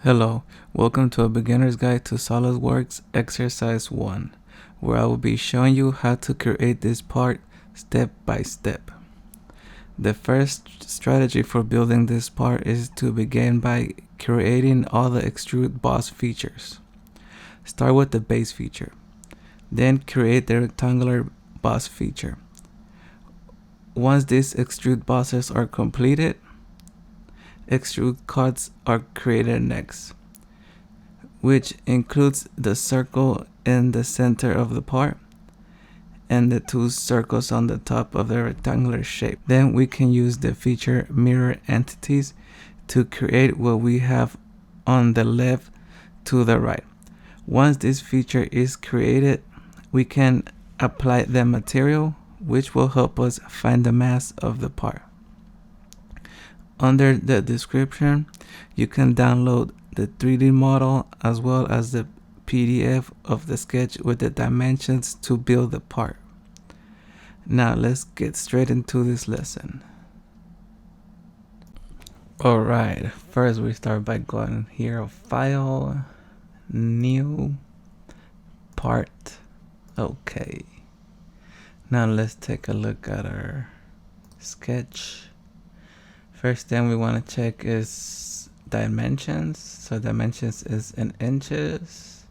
Hello, welcome to a beginner's guide to SolidWorks exercise 1, where I will be showing you how to create this part step by step. The first strategy for building this part is to begin by creating all the extrude boss features. Start with the base feature, then create the rectangular boss feature. Once these extrude bosses are completed, extrude cuts are created next, which includes the circle in the center of the part and the two circles on the top of the rectangular shape. Then we can use the feature mirror entities to create what we have on the left to the right. Once this feature is created, we can apply the material, which will help us find the mass of the part. Under the description, you can download the 3D model as well as the PDF of the sketch with the dimensions to build the part. Now let's get straight into this lesson. Alright, first we start by going here, File, New, Part, OK. Now let's take a look at our sketch. First thing we want to check is dimensions. So dimensions is in inches.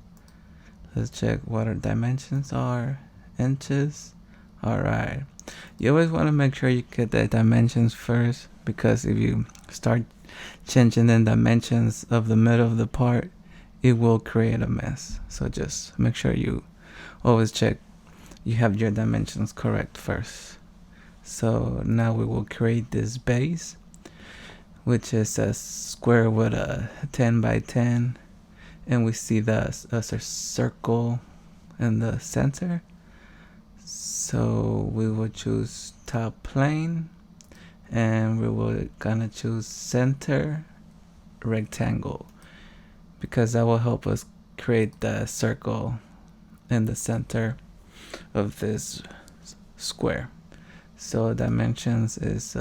Let's check what our dimensions are. Inches. Alright. You always want to make sure you get the dimensions first, because if you start changing the dimensions of the middle of the part, it will create a mess. So just make sure you always check you have your dimensions correct first. So now we will create this base, which is a square with a 10 by 10, and we see the circle in the center. So we will choose top plane, and we will gonna choose center rectangle, because that will help us create the circle in the center of this square. So dimensions is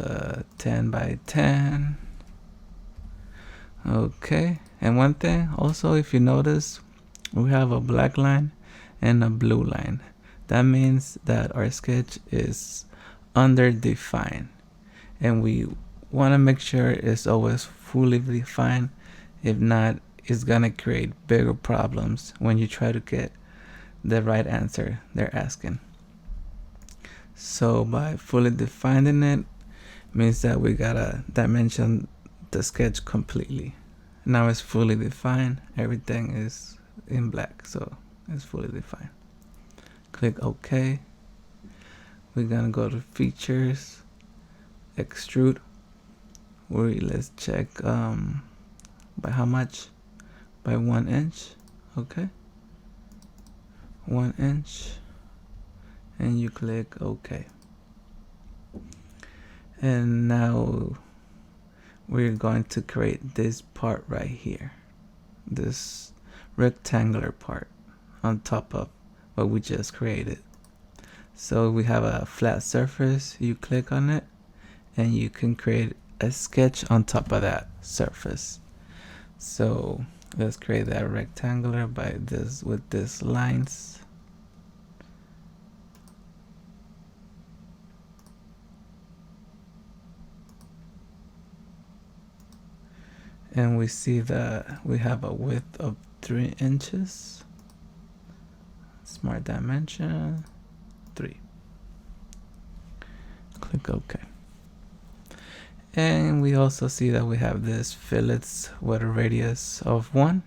10 by 10. Okay, and one thing also, if you notice, we have a black line and a blue line. That means that our sketch is underdefined, and we want to make sure it's always fully defined. If not, it's gonna create bigger problems when you try to get the right answer they're asking. So by fully defining it means that we gotta dimension the sketch completely. Now it's fully defined, everything is in black, so it's fully defined. Click OK. We're gonna go to features, extrude, let's check by how much, by 1 inch. Okay, 1 inch, and you click OK. And now we're going to create this part right here, this rectangular part on top of what we just created. So we have a flat surface, you click on it and you can create a sketch on top of that surface. So let's create that rectangular by this, with these lines. And we see that we have a width of 3 inches. Smart dimension 3. Click OK. And we also see that we have this fillets with a radius of 1.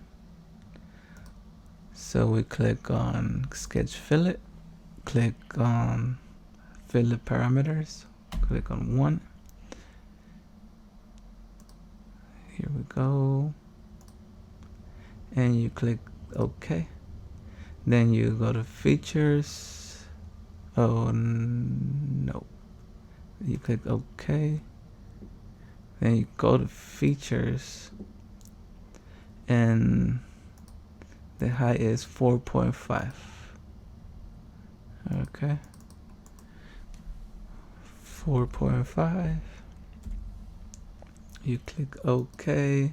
So we click on sketch fillet, click on fillet parameters, click on 1. Here we go, and you click OK. Then you go to features. Oh no, you click OK. Then you go to features, and the height is 4.5. Okay, 4.5. You click OK.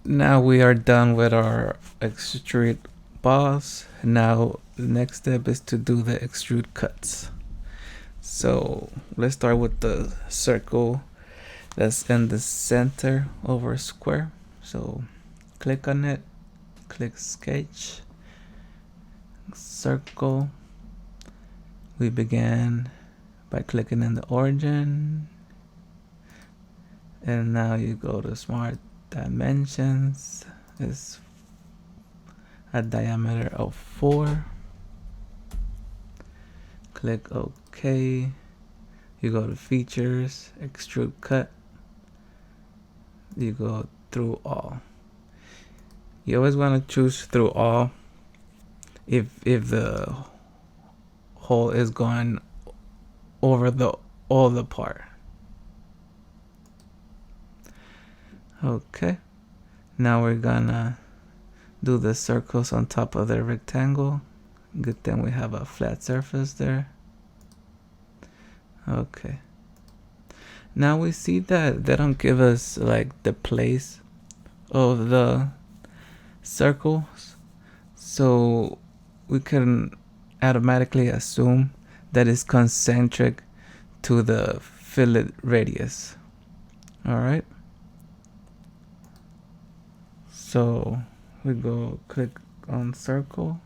Now we are done with our extrude boss. Now the next step is to do the extrude cuts. So let's start with the circle that's in the center over a square. So click on it, click sketch, circle. We begin by clicking in the origin, and now you go to smart dimensions. It's a diameter of 4. Click OK. You go to features, extrude cut. You go through all. You always want to choose through all if the hole is going over all the part. Okay. Now we're gonna do the circles on top of the rectangle. Good thing we have a flat surface there. Okay. Now we see that they don't give us like the place of the circles, so we can automatically assume that it's concentric to the fillet radius. All right. So we go click on circle.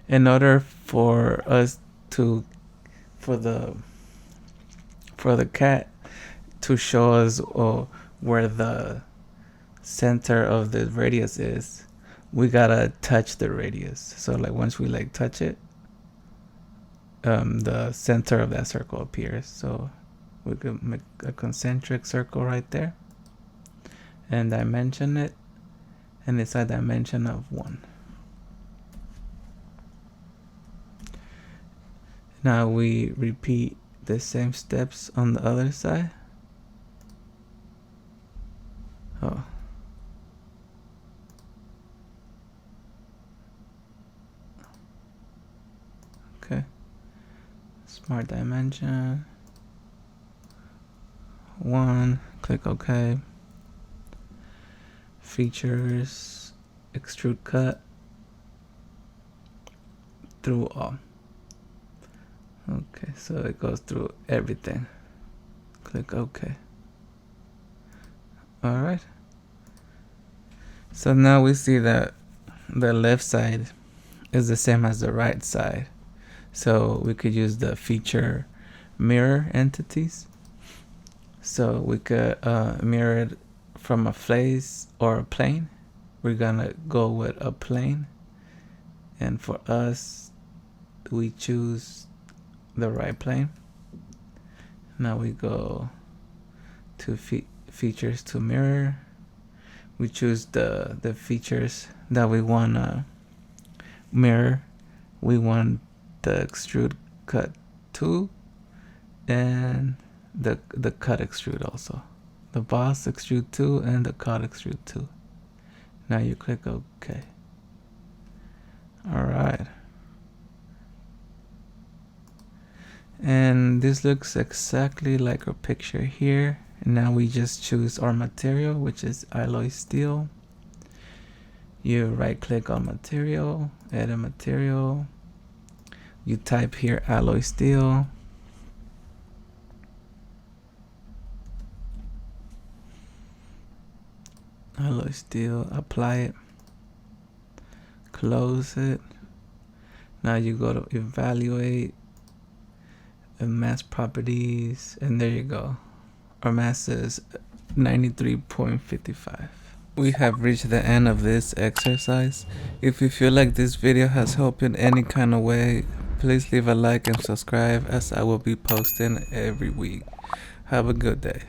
In order for us to, for the cat to show us where the center of the radius is, we gotta touch the radius. So like once we like touch it, the center of that circle appears. So we could make a concentric circle right there and dimension it, and it's a dimension of 1. Now we repeat the same steps on the other side. Oh. Okay. Smart dimension 1. Click OK. Features, extrude cut, through all. Okay, so it goes through everything. Click OK. All right. So now we see that the left side is the same as the right side. So we could use the feature mirror entities. So we could mirror it from a face or a plane. We're gonna go with a plane, and for us we choose the right plane. Now we go to features to mirror. We choose the features that we wanna mirror. We want the extrude cut 2 and the cut extrude also. The boss extrude 2 and the cut extrude 2. Now you click OK. Alright. And this looks exactly like our picture here. And now we just choose our material, which is alloy steel. You right click on material, edit material. You type here alloy steel. Alloy steel, apply it, close it. Now you go to evaluate and mass properties, and there you go. Our mass is 93.55. We have reached the end of this exercise. If you feel like this video has helped in any kind of way, please leave a like and subscribe, as I will be posting every week. Have a good day.